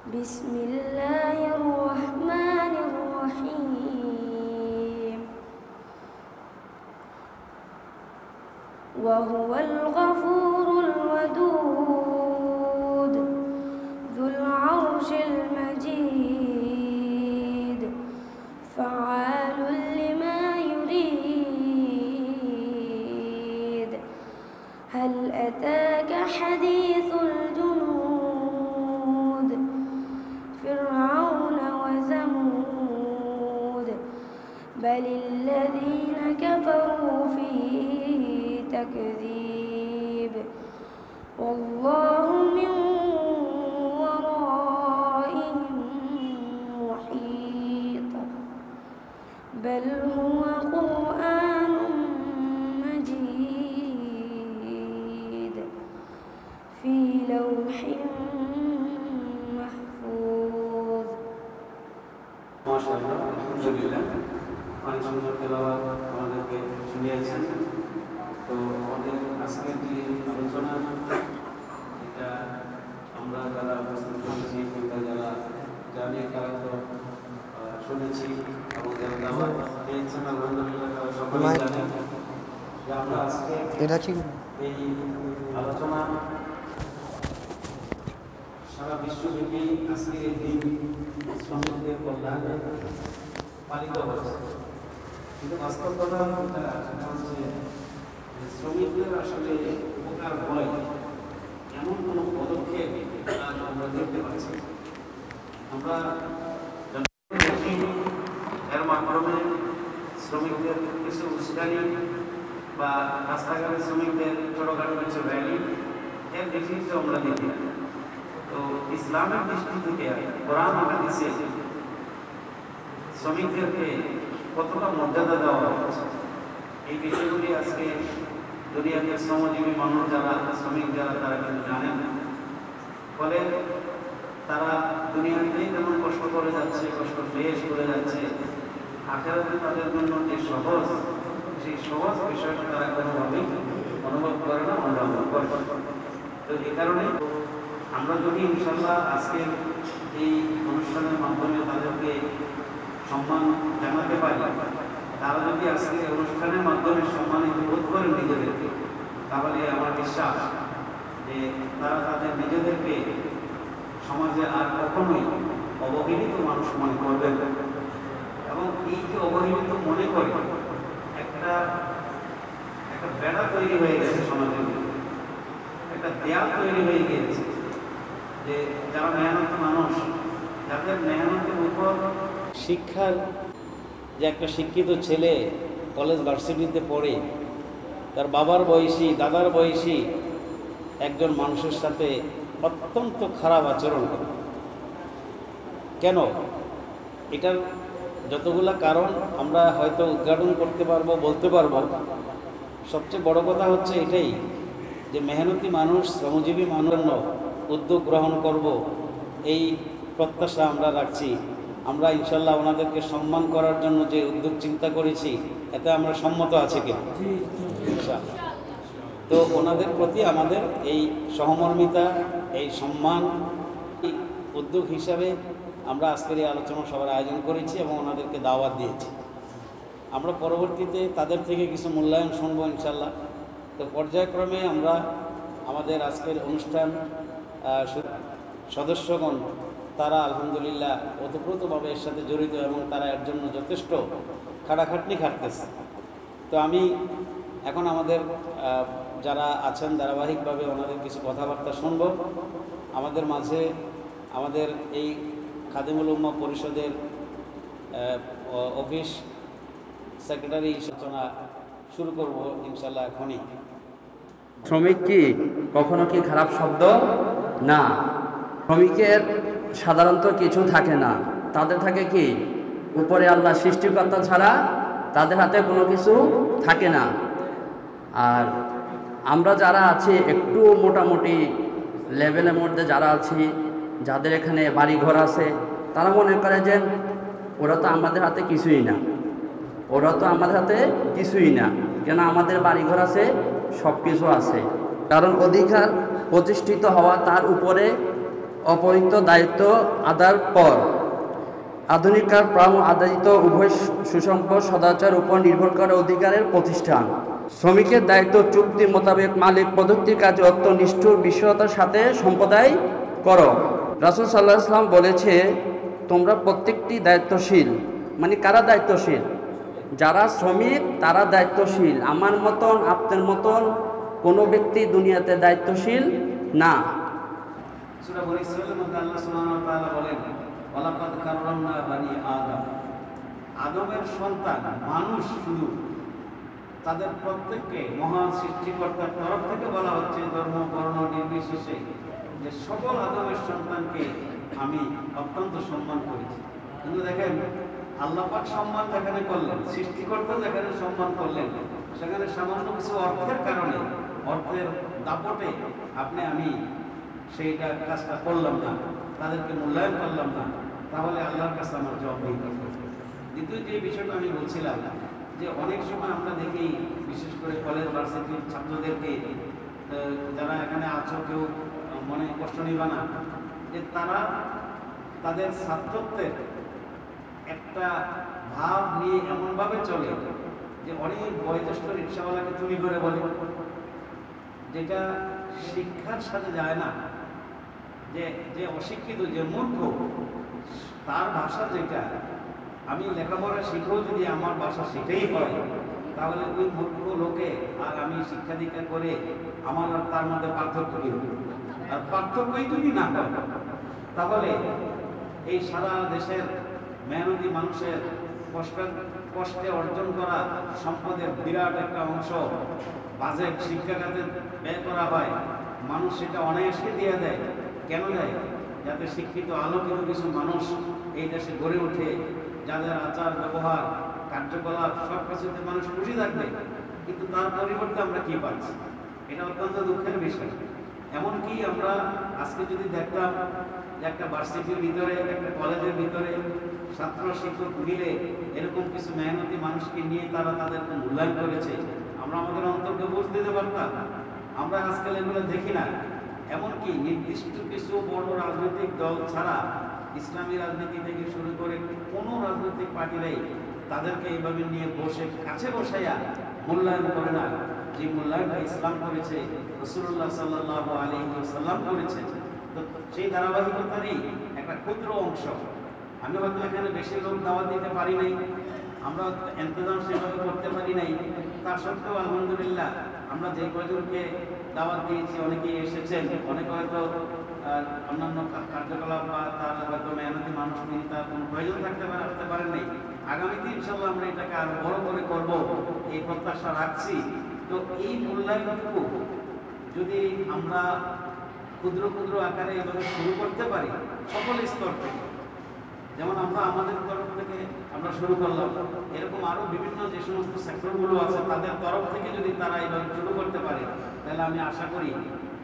بسم الله الرحمن الرحيم وهو الغفور الودود ذو العرش المجيد فعال لما يريد هل أتاك حديث الجنود فرعون وثمود بل الذين كفروا في تكذيب والله من ورائهم محيط بل هو قرآن مجيد في لوح محفوظ ما شاء الله الحمد لله অনেক সুন্দর তেলাওয়াত আমাদেরকে শুনিয়েছেন। তো আমাদের আজকের যে আলোচনা এটা আমরা যারা উপস্থিত হয়েছি কিংবা যারা জানি তারা তো শুনেছি এবং যারা দাওয়াত পেয়েছেন আলহামদুলিল্লাহ তারা সকলেই জানেন যে আমরা আজকে এই আলোচনা সারা বিশ্বব্যাপী আজকের এই দিন শ্রমিকদের কল্যাণে পালিত হচ্ছে। কিন্তু বাস্তব কথা হচ্ছে শ্রমিকদের আসলে উপকার হয় এমন কোনো পদক্ষেপ আমরা দেখতে পাচ্ছি। আমরা এর মাধ্যমে শ্রমিকদের কিছু উস্কানি বা রাস্তাঘাটে শ্রমিকদের ছোটখাটো কিছু র্যালি এর বেশি আমরা দেখি। তো ইসলামের দৃষ্টি থেকে কোরআন হাদিসে শ্রমিকদেরকে কতটা মর্যাদা দেওয়া হচ্ছে এই বিষয়গুলি আজকে দুনিয়াতে শ্রমজীবী মানুষ যারা শ্রমিক যারা তারা কিন্তু জানেন। ফলে তারা দুনিয়াতেই যেমন কষ্ট করে যাচ্ছে, কষ্ট বেশ করে যাচ্ছে, আখেরাতে তাদের জন্য যে সহজ সেই সহজ বিষয়টা তারা কোনোভাবেই অনুভব করে না, অনুভব করে। তো এই কারণে আমরা যদি ইনশাল্লাহ আজকের এই অনুষ্ঠানের মাধ্যমে তাদেরকে সম্মান জানাতে পারি, তারা যদি আজকে অনুষ্ঠানের মাধ্যমে সম্মানিত বোধ করেন নিজেদেরকে, তাহলে আমার বিশ্বাস যে তারা তাদের নিজেদেরকে সমাজে আর কখনোই অবহেলিত মানুষ মনে করবেন। এবং এই যে অবহেলিত মনে করে একটা বেড়া তৈরি হয়ে গেছে সমাজের মধ্যে, একটা দেয়াল তৈরি হয়ে গিয়েছে যে যারা মেহনত মানুষ, যাদের মেহনতের উপর শিক্ষার যে একটা শিক্ষিত ছেলে কলেজ ভার্সিটিতে পড়ে তার বাবার বয়সী দাদার বয়সী একজন মানুষের সাথে অত্যন্ত খারাপ আচরণ করে। কেন? এটার যতগুলা কারণ আমরা হয়তো উদ্ঘাটন করতে পারবো, বলতে পারবো। সবচেয়ে বড় কথা হচ্ছে এটাই যে মেহনতি মানুষ, শ্রমজীবী মানুষ উদ্যোগ গ্রহণ করব এই প্রত্যাশা আমরা রাখছি। আমরা ইনশাল্লাহ ওনাদেরকে সম্মান করার জন্য যে উদ্যোগ চিন্তা করেছি এতে আমরা সম্মত আছি কি ইনশাল্লাহ। তো ওনাদের প্রতি আমাদের এই সহমর্মিতা, এই সম্মান, এই উদ্যোগ হিসাবে আমরা আজকের এই আলোচনা সবার আয়োজন করেছি এবং ওনাদেরকে দাওয়াত দিয়েছি। আমরা পরবর্তীতে তাদের থেকে কিছু মূল্যায়ন শুনবো ইনশাল্লাহ। তো পর্যায়ক্রমে আমরা আমাদের আজকের অনুষ্ঠান সদস্যগণ তারা আলহামদুলিল্লাহ ওতপ্রোতভাবে এর সাথে জড়িত এবং তারা এর জন্য যথেষ্ট খাটাখাটনি খাটতেছে। তো আমি এখন আমাদের যারা আছেন ধারাবাহিকভাবে ওনাদের কিছু কথাবার্তা শুনব। আমাদের মাঝে আমাদের এই খাদিমুল উম্মাহ পরিষদের অফিস সেক্রেটারি আলোচনা শুরু করব ইনশাল্লাহ এখনই। শ্রমিক কি কখনো কি খারাপ শব্দ না? শ্রমিকের সাধারণত কিছু থাকে না, তাদের থাকে কি উপরে আল্লাহ সৃষ্টিকর্তা ছাড়া তাদের হাতে কোনো কিছু থাকে না। আর আমরা যারা আছি একটু মোটামুটি লেভেলের মধ্যে যারা আছি, যাদের এখানে বাড়ি ঘর আছে, তারা মনে করে যে ওরা তো আমাদের হাতে কিছুই না, ওরা তো আমাদের হাতে কিছুই না, কেন আমাদের বাড়ি ঘর আছে, সব কিছু আছে। কারণ অধিকার প্রতিষ্ঠিত হওয়া, তার উপরে অপরিত দায়িত্ব আদার পর আধুনিকার প্রাণ আদায়িত উভয় সুসম্পদ সদাচার উপর নির্ভর করে অধিকারের প্রতিষ্ঠান। শ্রমিকের দায়িত্ব চুক্তি মোতাবেক মালিক প্রদত্তির কাজে অত্যন্ত নিষ্ঠুর বিশ্বতার সাথে সম্প্রদায় করো। রাসূল সাল্লাল্লাহু আলাইহি ওয়াসাল্লাম বলেছে, তোমরা প্রত্যেকটি দায়িত্বশীল। মানে কারা দায়িত্বশীল? যারা শ্রমিক তারা দায়িত্বশীল। আমার মতন আপনার মতন কোনো ব্যক্তি দুনিয়াতে দায়িত্বশীল না। সূরা বনী ইসরাঈলের মধ্যে আল্লাহ সুবহানাহু ওয়া তাআলা বলেন, ওয়ালাকাদ কাররামনা বানি আদম। আদমের সন্তান মানুষ শুধু তাদের প্রত্যেককে মহান সৃষ্টিকর্তার তরফ থেকে বলা হচ্ছে, ধর্ম বর্ণ নির্বিশেষে, যে সকল আদমের সন্তানকে আমি অত্যন্ত সম্মান করেছি। কিন্তু দেখেন আল্লাহ পাক সম্মান যেখানে করলেন, সৃষ্টিকর্তা যেখানে সম্মান করলেন, সেখানে সামান্য কিছু অর্থের কারণে, অর্থের দাপটে আমি সেইটা কাজটা করলাম না, তাদেরকে মূল্যায়ন করলাম না, তাহলে আল্লাহর কাছে আমার জবাব দিতে হবে। দ্বিতীয় যে বিষয়টা আমি বলছিলাম, যে অনেক সময় আমরা দেখি বিশেষ করে কলেজ ভার্সিটির ছাত্রদেরকে, যারা এখানে আছো কেউ মনে কষ্ট নিবা না, যে তারা তাদের ছাত্রত্বের একটা ভাব নিয়ে এমনভাবে চলে যে অনেক বয়োজ্যেষ্ঠ রিক্সাওয়ালাকে তুমি করে বলে, যেটা শিক্ষার সাথে যায় না। যে অশিক্ষিত, যে মূর্খ, তার ভাষা যেটা, আমি লেখাপড়া শিখেও যদি আমার ভাষা সেটাই হয়, তাহলে ওই মূর্খ লোকে আর আমি শিক্ষা দীক্ষা করে আমার আর তার মধ্যে পার্থক্য কি হবে? আর পার্থক্যই যদি না হয়, তাহলে এই সারা দেশের মেহনতি মানুষের কষ্টে অর্জন করা সম্পদের বিরাট একটা অংশ বাজেট শিক্ষা খাতে ব্যয় করা হয়, মানুষ সেটা অনায়াসে দিয়ে দেয়। কেন দেয়? যাতে শিক্ষিত আলোকিত কিছু মানুষ এই দেশে গড়ে ওঠে, যাদের আচার ব্যবহার কার্যকলাপ সব কিছুতে মানুষ খুশি থাকবে। কিন্তু তার পরিবর্তে আমরা কি পাচ্ছি? এটা অত্যন্ত দুঃখের বিষয়। এমনকি আমরা আজকে যদি দেখতাম যে একটা ভার্সিটির ভিতরে, একটা কলেজের ভিতরে ছাত্র শিক্ষক মিলে এরকম কিছু মেহনতি মানুষকে নিয়ে তারা তাদেরকে মূল্যায়ন করেছে, আমরা আমাদের অন্তরকে বুঝ দিতে পারতাম। আমরা আজকাল এগুলো দেখি না। এমনকি নির্দিষ্ট কিছু বড় রাজনৈতিক দল ছাড়া ইসলামী রাজনীতি থেকে শুরু করে কোনো রাজনৈতিক পার্টিরাই তাদেরকে এইভাবে নিয়ে বসে কাছে বসাইয়া মূল্যায়ন করে না, যে মূল্যায়নটা ইসলাম করেছে, রাসূলুল্লাহ সাল্লাল্লাহু আলাইহি ওয়াসাল্লাম করেছে। তো সেই ধারাবাহিকতারই একটা ক্ষুদ্র অংশ। আমি হয়তো এখানে বেশি লোক দাওয়াত দিতে পারি নাই, আমরা ইন্তজাম সেভাবে করতে পারি নাই, তা সত্ত্বেও আলহামদুলিল্লাহ আমরা যে কয়জনকে দাওয়াত দিয়েছি অনেকেই এসেছেন। অনেকে হয়তো অন্যান্য কার্যকলাপ বা তার হয়তো মেহনতি মানুষ নিয়ে তার কোনো প্রয়োজন আসতে পারেন নাই। আগামীতে ইনশাল্লাহ আমরা এটাকে আরো বড় করে করব, এই প্রত্যাশা রাখছি। তো এই মূল্যায়নটুকু যদি আমরা ক্ষুদ্র ক্ষুদ্র আকারে এভাবে শুরু করতে পারি সকল স্তর থেকে, যেমন আমরা আমাদের তরফ থেকে আমরা শুরু করলাম, এরকম আরো বিভিন্ন যে সমস্ত সেক্টরগুলো আছে তাদের তরফ থেকে যদি তারা এইভাবে শুরু করতে পারে, তাহলে আমি আশা করি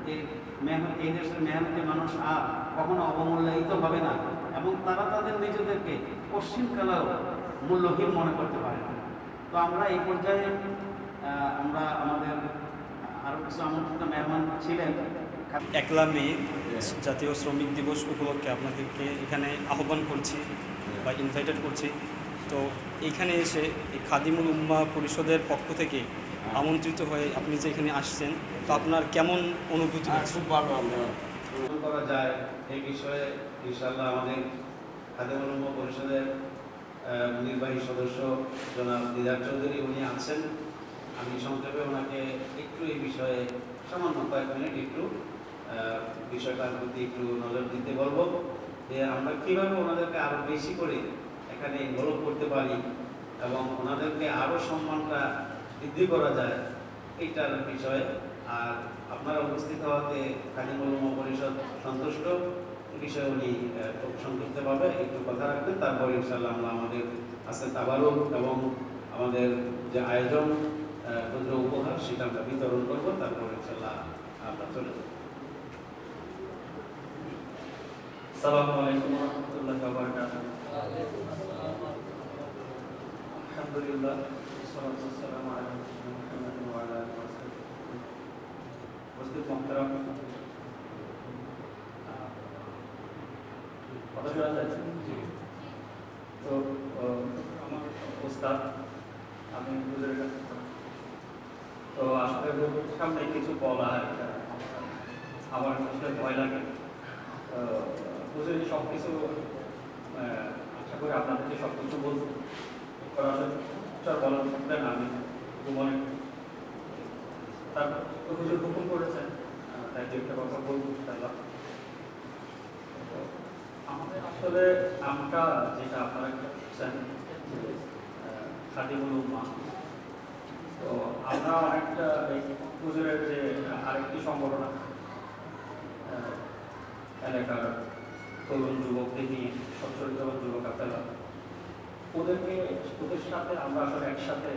যে এই দেশের মেহনতি মানুষ আর কখনো অবমূল্যায়িত হবে না, এবং তারা তাদের নিজেদেরকে পশ্চিমকালেও মূল্যহীন মনে করতে পারে না। তো আমরা এই পর্যায়ে আমরা আমাদের আরো কিছু আমন্ত্রিত মেহমান ছিলেন। 1 মে জাতীয় শ্রমিক দিবস উপলক্ষে আপনাদেরকে এখানে আহ্বান করছি বা ইনভাইটেড করছি। তো এইখানে এসে এই খাদিমুল উম্মাহ পরিষদের পক্ষ থেকে আমন্ত্রিত হয়ে আপনি যে এখানে আসছেন, তো আপনার কেমন অনুভূতি হচ্ছে? খুব ভালো করা যায় এই বিষয়ে ইনশাআল্লাহ আমাদের খাদিমুল উম্মাহ পরিষদের নির্বাহী সদস্য জনাব দিদার চৌধুরী উনি আছেন। আমি সংক্ষেপে ওনাকে একটু এই বিষয়ে সামান্য কয়েক মিনিট একটু বিষয়টার প্রতি একটু নজর দিতে বলবো, যে আমরা কীভাবে ওনাদেরকে আরও বেশি করে এখানে ইনভলভ করতে পারি এবং ওনাদেরকে আরও সম্মানটা বৃদ্ধি করা যায় এইটার বিষয়ে। আর আপনারা উপস্থিত হওয়াতে খাদিমুল উম্মাহ পরিষদ সন্তুষ্ট, বিষয়ে উনি খুব সন্তুষ্টভাবে একটু কথা রাখবেন। তারপর ইনশাআল্লাহ আমরা আমাদের আছে তাবারুক এবং আমাদের যে আয়োজন ক্ষুদ্র উপহার সেটা আমরা বিতরণ করবো। তারপর ইনশাআল্লাহ আমরা চলে যাব। আসসালামু আলাইকুম ওয়া রাহমাতুল্লাহি ওয়া বারাকাতুহু। আলহামদুলিল্লাহ, والصلاة والسلام على رسول محمد وعلى آله وصحبه উপস্থিত মুহতারাম, কথা শোনা যাচ্ছে? তো আমার ওস্তাদ, আমি হুজুরের কাছে তো আসলে হুজুরের সামনে কিছু বলা আমার আসলে ভয় লাগে। হুজুর সব কিছু আশা করি আপনাদেরকে সব কিছু বলতে বলা থাকবে না, আমি মনে তারপর হুজুর হুকুম করেছেন তাই একটা কথা বলবো। আমাদের আসলে নামটা যেটা আপনারা করছেন খাদিমুল উম্মাহ, তো আমরা অনেকটা হুজুরের যে আরেকটি সংগঠন এলাকার তরুণ যুবকদের নিয়ে সচ্চরিত যুবক আপনারা ওদের সাথে আমরা আসলে একসাথে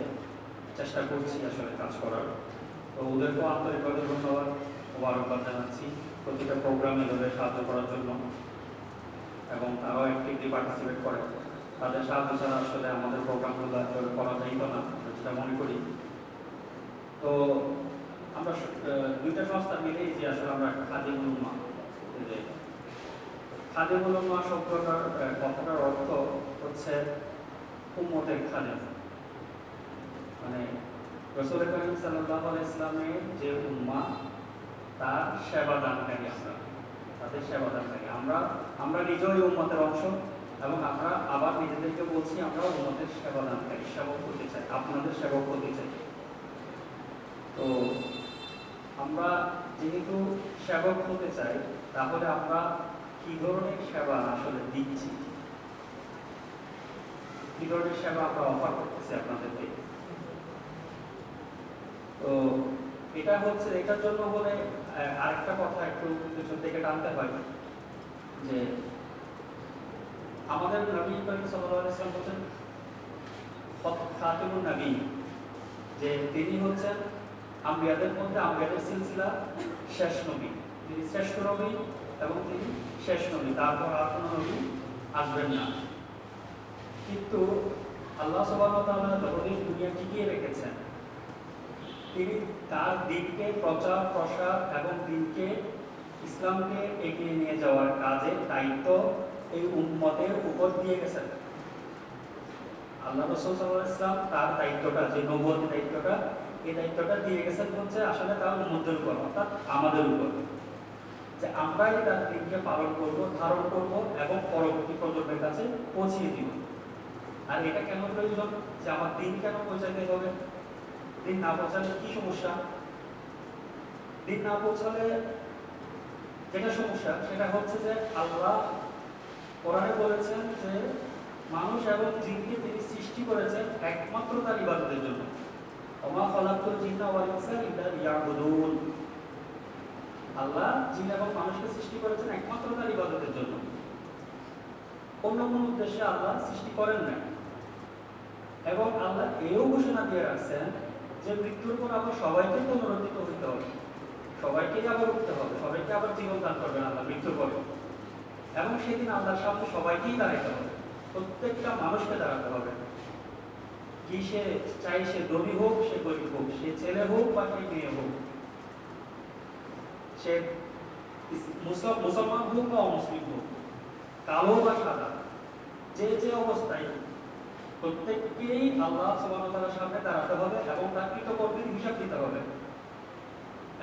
চেষ্টা করছি আসলে কাজ করার। তো ওদেরকেও আন্তরিকভাবে ধন্যবাদ মোবারকবাদ জানাচ্ছি প্রতিটা প্রোগ্রামে ওদের সাহায্য করার জন্য, এবং তারাও অ্যাক্টিভলি পার্টিসিপেট করে। তাদের সাহায্য ছাড়া আসলে আমাদের প্রোগ্রামগুলো করা যাইত না, যেটা মনে করি। তো আমরা দুইটা সংস্থা মিলেই যে আসলে আমরা খাদিমুল উম্মাহ, খাদিমুল উম্মাহ শব্দটার কথাটার অর্থ হচ্ছে উম্মতের খাদেম, মানে রাসূল করিম সাল্লাল্লাহু আলাইহি ইসলামের যে উম্মাহ তার সেবা দানকারী, আমরা তাদের সেবা দানকারী। আমরা নিজেই উম্মতের অংশ, এবং আমরা আবার নিজেদেরকে বলছি আমরা উম্মতের সেবা দানকারী, সেবক হতে চাই, আপনাদের সেবক হতে চাই। তো আমরা যেহেতু সেবক হতে চাই, তাহলে আমরা কি ধরনের সেবা আসলে দিচ্ছি, কি ধরনের সেবা আমরা অফার করতেছি আপনাদেরকে। তো এটা হচ্ছে, এটার জন্য বলে আরেকটা কথা একটু পিছন থেকে টানতে হয় যে আমাদের নবী করিম সাল্লাল্লাহু আলাইহি ওয়াসাল্লাম বলেন খাতিমুন নবী, যে তিনি হচ্ছেন আম্বিয়াদের মধ্যে আম্বিয়াদের সিলসিলা শেষ নবী, তিনি শ্রেষ্ঠ নবী এবং তিনি শেষ নবী, তারপর আর কোনো নবী আসবেন না। কিন্তু আল্লাহ সুবহানাহু ওয়া তাআলা যখনই দুনিয়া টিকিয়ে রেখেছেন, তিনি তার দিনকে প্রচার প্রসার এবং দিনকে ইসলামকে এগিয়ে নিয়ে যাওয়ার কাজের দায়িত্ব এই উম্মতের উপর দিয়ে গেছেন। আল্লাহ রাসূল সাল্লাল্লাহু আলাইহি ওয়াসাল্লাম তার দায়িত্বটা, যে নবুয়তের দায়িত্বটা, এই দায়িত্বটা দিয়ে গেছেন হচ্ছে আসলে তার উম্মতের উপর, অর্থাৎ আমাদের উপর, যে আমরাই তার দিনকে পালন করব, ধারণ করব এবং পরবর্তী প্রজন্মের কাছে পৌঁছিয়ে দিব। আর এটা কেন প্রয়োজন, যে আমার দিন কেন পৌঁছাতে হবে? দিন না পৌঁছালে কি সমস্যা? দিন না পৌঁছালে যেটা সমস্যা সেটা হচ্ছে যে আল্লাহ কোরআনে বলেছেন যে মানুষ এবং জিনকে তিনি সৃষ্টি করেছেন একমাত্র তার ইবাদতের জন্য। ওমা খালাকতুল জিন্না ওয়াল ইনসা ইল্লা লিয়াবুদুন। আল্লাহ জিন এবং মানুষকে সৃষ্টি করেছেন একমাত্র তার ইবাদতের জন্য, অন্য কোনো উদ্দেশ্যে আল্লাহ সৃষ্টি করেন না। এবং আল্লাহ এও ঘোষণা দিয়ে রাখছেন যে মৃত্যুর পর আবার সবাইকে পুনরুত্থিত হইতে হবে, সবাইকেই আবার উঠতে হবে, সবাইকে আবার জীবন দান করবেন আল্লাহ মৃত্যুর পরে। এবং সেদিন আল্লাহর সামনে সবাইকেই দাঁড়াতে হবে, প্রত্যেকটা মানুষকে দাঁড়াতে হবে। কি সে চাই, সে ধনী হোক, সে গরিব হোক, সে ছেলে হোক বা সে মেয়ে হোক, সে মুসলমান হোক বা অমুসলিম হোক, কালো বা সাদা, যে যে অবস্থায় প্রত্যেককেই আল্লাহ সুবহানাহু ওয়া তাআলার সামনে দাঁড়াতে হবে এবং তার কৃতকর্মের হিসাব দিতে হবে।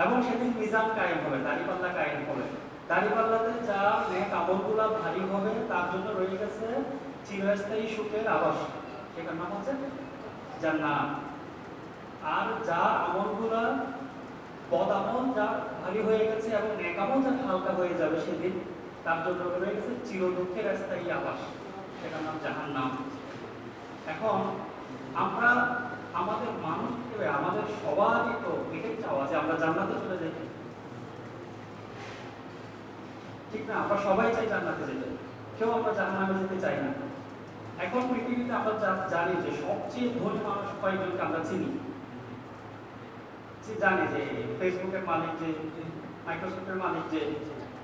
এবং সেদিন মিজান কায়েম হবে, দাড়িপাল্লা কায়েম হবে। দাড়িপাল্লাতে যা নেক আমলগুলো ভারী হবে তার জন্য রয়ে গেছে চিরস্থায়ী সুখের আবাস, সেটার নাম হচ্ছে জান্নাত। আর যা আমলগুলো বদ আমল যা ভারী হয়ে গেছে এবং নেক আমল যা হালকা হয়ে যাবে, সেদিন তার জন্য রয়ে গেছে চির দুঃখের স্থায়ী আবাস, সেটার নাম জাহান্নাম। এখন আমরা আমাদের মানুষ হিসেবে আমাদের সবারই তো এটাই চাওয়া যে আমরা জান্নাতে চলে যাই, ঠিক না? আমরা সবাই চাই জান্নাতে যেতে, কেউ আমরা জাহান্নামে যেতে চাই না। এখন পৃথিবীতে আমরা জানি যে সবচেয়ে ধনী মানুষ কয়েকজনকে আমরা চিনি, জানি যে ফেসবুকের মালিক, যে মাইক্রোসফটের মালিক, যে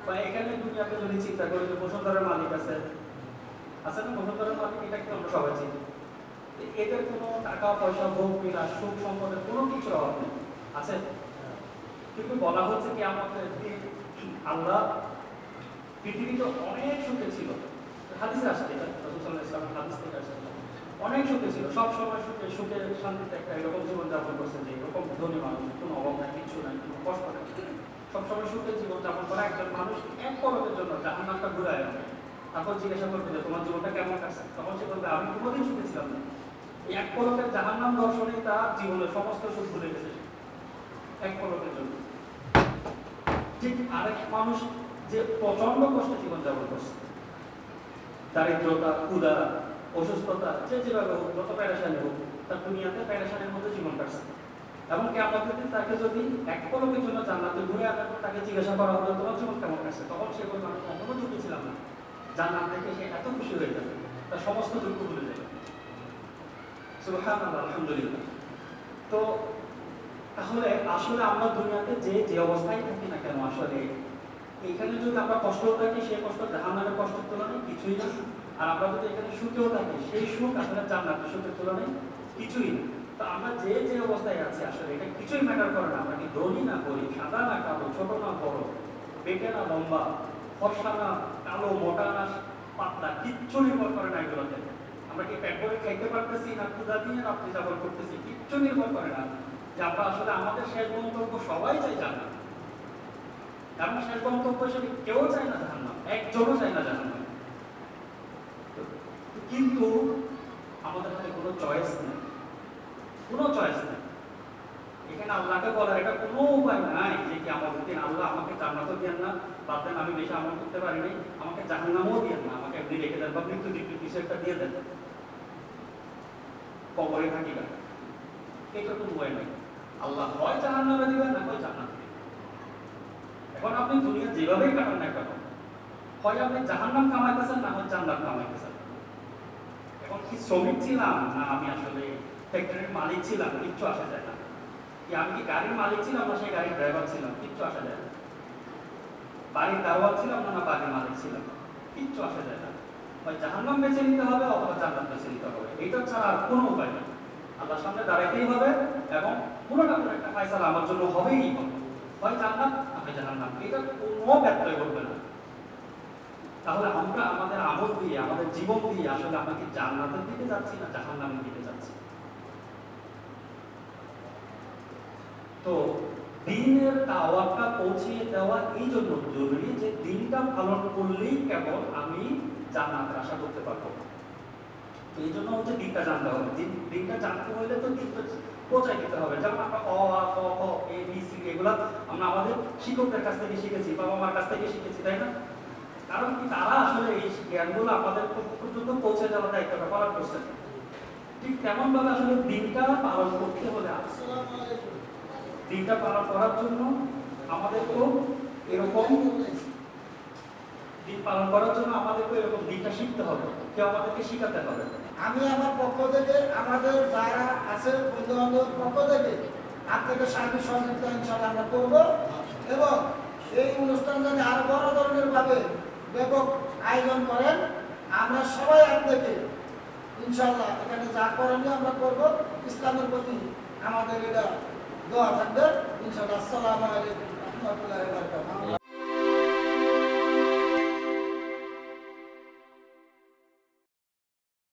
বা এখানে দুনিয়াতে যদি চিন্তা করি যে বসুন্ধরার মালিক আছে না, বসুন্ধরার মালিক, এটা কিন্তু আমরা সবাই চিনি। এদের কোনো টাকা পয়সা, ভোগ বিলাস, সুখ সম্পদের কোনো কিছুর অভাব নেই, আছে। কিন্তু বলা হচ্ছে কি আমাদের আল্লাহ পৃথিবীতে অনেক সুখে ছিল, হাদিসে আসছে, রাসূল সাল্লাল্লাহু আলাইহি ওয়াসাল্লাম হাদিস থেকে আসছে, অনেক সুখে ছিল, সব সময় সুখে শান্তিতে একটা এরকম জীবনযাপন করছে যে এরকম ধনী মানুষ, কোনো অভাব নাই, কিচ্ছু নাই, কোনো কষ্ট নাই, সবসময় সুখে জীবনযাপন করা একজন মানুষ এক পলকের জন্য জাহান্নামটা ঘুরায় আনে। তারপর জিজ্ঞাসা করবে যে তোমার জীবনটা কেমন কাটছে, তখন সে বলবে আমি কোনোদিন সুখে ছিলাম না। এই এক পলকের জাহান্নাম দর্শনে তার জীবনের সমস্ত সুখ ভুলে গেছে এক পলকের জন্য। ঠিক আরেক মানুষ যে প্রচন্ড কষ্টে জীবনযাপন করছে, দারিদ্রতা, ক্ষুধা, অসুস্থতা, যেভাবে হোক, যত প্যারেশানি হোক, তার দুনিয়াতে প্যারেশানির মধ্যে জীবন কাটছে। এবং কিয়ামতের দিন তাকে যদি এক পলকের জন্য জান্নাতে ঘুরে আনার পর তাকে জিজ্ঞাসা করা হবে তোমার জীবন কেমন কাটছে, তখন সে বলবে আমি কখনো দুঃখী ছিলাম না। জান্নাত দেখে সে এত খুশি হয়ে যাবে, তার সমস্ত দুঃখ ভুলে যাবে। সুবহানাল্লাহ, আলহামদুলিল্লাহ। তো তাহলে আসলে আমরা দুনিয়াতে যে অবস্থায় থাকি না কেন, আসলে এখানে যদি আমরা কষ্ট থাকি, সেই কষ্ট জাহান্নামের কষ্টের তুলনায় কিছুই না। আর আমরা যদি এখানে সুখেও থাকি, সেই সুখ আসলে জান্নাতের সুখের তুলনায় কিছুই না। তো আমরা যে অবস্থায় আছি আসলে এটা কিছুই ম্যাটার করে না। আমরা কি ধনী না গরিব, সাদা না কালো, ছোট না বড়, বেটে না লম্বা, ফর্সা না কালো, মোটা না পাতলা, কিচ্ছু নির্ভর করে না এগুলোতে। আমরা কি পেট ভরে খাইতে পারতেছি না ক্ষুধা দিয়ে রাত্রি যাপন করতেছি, কিচ্ছু নির্ভর করে না। যে আমরা আসলে আমাদের শেষ গন্তব্য সবাই চাই জান্নাত, এবং শেষ গন্তব্য হিসেবে কেউ চায় না জাহান্নাম, একজনও চায় না জাহান্নাম। কিন্তু আমাদের হাতে কোনো চয়েস নেই, কোনো চয়েস নেই। এখানে আল্লাহকে বলার এটা কোনো উপায় নাই যে কি আমাদের দিন আল্লাহ আমাকে জান্নাতও দিয়েন না, বাদ দেন আমি বেশি আমল করতে পারিনি, আমাকে জাহান্নামও দিয়েন না, আমাকে এমনি রেখে দেন বা মৃত্যু কিছু একটা দিয়ে দেন, কবরে থাকি না। এটা কোনো উপায় নাই। আল্লাহ হয় জাহান্নামে দিবেন, না হয় জান্নাতে দিবেন। এখন আপনি দুনিয়া যেভাবেই কাটান না কেন, হয় আপনি জাহান্নাম কামাইতেছেন, না হয় জান্নাত কামাইতেছেন। এখন কি শ্রমিক ছিলাম, না আমি আসলে ফ্যাক্টরির মালিক ছিলাম, কিচ্ছু আসা যায় না। কি আমি কি গাড়ির মালিক ছিলাম, না সেই গাড়ির ড্রাইভার ছিলাম, কিচ্ছু আসা যায় না। বাড়ির দারোয়ান ছিলাম, না বাড়ির মালিক ছিলাম, কিচ্ছু আসা যায় না। হয় জাহান্নাম বেছে নিতে হবে, অথবা জান্নাত বেছে নিতে হবে। এটা ছাড়া আর কোনো উপায় নেই। আল্লাহর সামনে দাঁড়াইতেই হবে, এবং পুরোটা একটা ফায়সালা আমার জন্য হবেই হবে, হয় জান্নাত না হয় জাহান্নাম। এটা কোনো ব্যত্যয় করবে না। তাহলে আমরা আমাদের আমল দিয়ে, আমাদের জীবন দিয়ে আসলে আমরা কি জান্নাতের দিকে যাচ্ছি না জাহান্নামের দিকে যাচ্ছি? তো দিনের দাওয়াতটা পৌঁছিয়ে দেওয়া এই জন্য জরুরি যে দিনটা পালন করলেই কেবল আমি জান্নাতের আশা করতে পারবো। তো এই জন্য হচ্ছে দিনটা জানতে হবে। দিনটা জানতে হলে তো দিনটা পৌঁছাই দিতে হবে। যেমন আমরা অ আ ক খ এ বি সি এগুলা আমরা আমাদের শিক্ষকদের কাছ থেকে শিখেছি, বাবা মার কাছ থেকে শিখেছি, তাই না? কারণ কি তারা আসলে এই জ্ঞানগুলো আমাদের পর্যন্ত পৌঁছে যাওয়ার দায়িত্বটা পালন করছেন। ঠিক তেমন ভাবে আসলে দিনটা পালন করতে হলে, দিনটা পালন করার জন্য আমাদেরকেও এরকম দিন পালন করার জন্য আমাদেরকে এরকম দিনটা শিখতে হবে, কেউ আমাদেরকে শিখাতে হবে। আমি আমার পক্ষ থেকে, আমাদের যারা আছে বন্ধু বান্ধবের পক্ষ থেকে আপনাকে সার্বিক সহযোগিতা ইনশাআল্লাহ আমরা করব, এবং এই অনুষ্ঠান যদি আরো বড় ধরনের ভাবে ব্যাপক আয়োজন করেন, আমরা সবাই আপনাকে ইনশাআল্লাহ এখানে যা করণীয় আমরা করব। ইসলামের প্রতি আমাদের এটা দোয়া থাকবে ইনশাআল্লাহ। আসসালামু আলাইকুম ওয়া রাহমাতুল্লাহি ওয়া বারাকাতুহু।